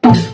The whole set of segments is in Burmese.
Bye.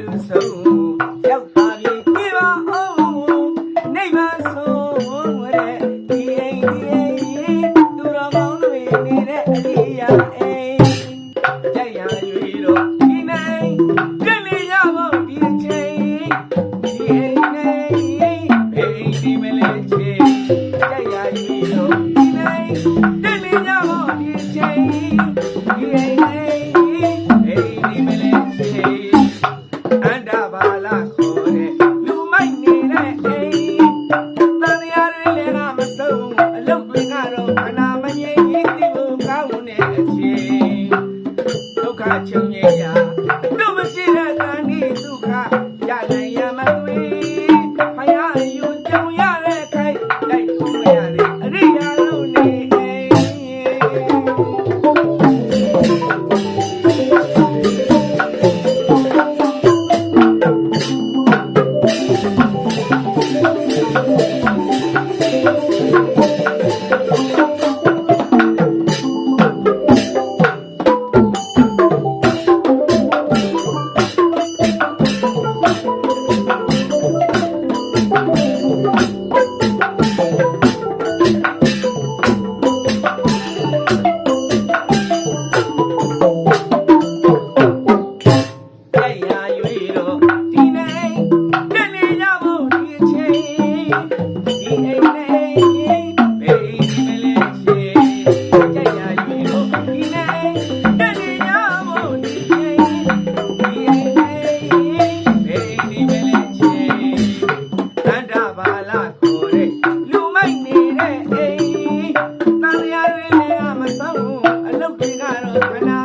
လူဆုံးရောက်ပါပြီဒီပါအောင်နိဗ္ဗာန်ဆုံးတဲ့ဒီအိမ်သူတော်ကောင်းတွေနေတဲ့အရိယာအိမ်ကြရရွေတော့ဒီနိုင်ပြည့်လေရဖို့ဒီအချိန်ဒီအိမ်နဲ့ဘေးဒီမလေးချေကြရရွေတော့ဒီနိုင်ပြည့်လေရဖို့ဒီအချိန်ဒီအိမ်နဲ့ဘေးဒီမလေးချေအန္တဘာလာခေါ်တဲ့လူမိုက်နေတဲ့အိမ်တန်ရာတွေလည်းမဆုံးအလုပ်တွေကတော့အနာမငြိမ်ရင်ဒီလိုကောင်းတဲ့အချိန်ဒုက္ခချုပ်ငြိမ်းရာတို့မရှိတဲ့တန်ဒီဒုက္ခရနိုင်ရမသွေဖယားယူကြုံရတဲ့ခိုက်တိုက်ခုမရတဲ့အရိယာလုံးနေအလုပ်တွေကတော့ခဏ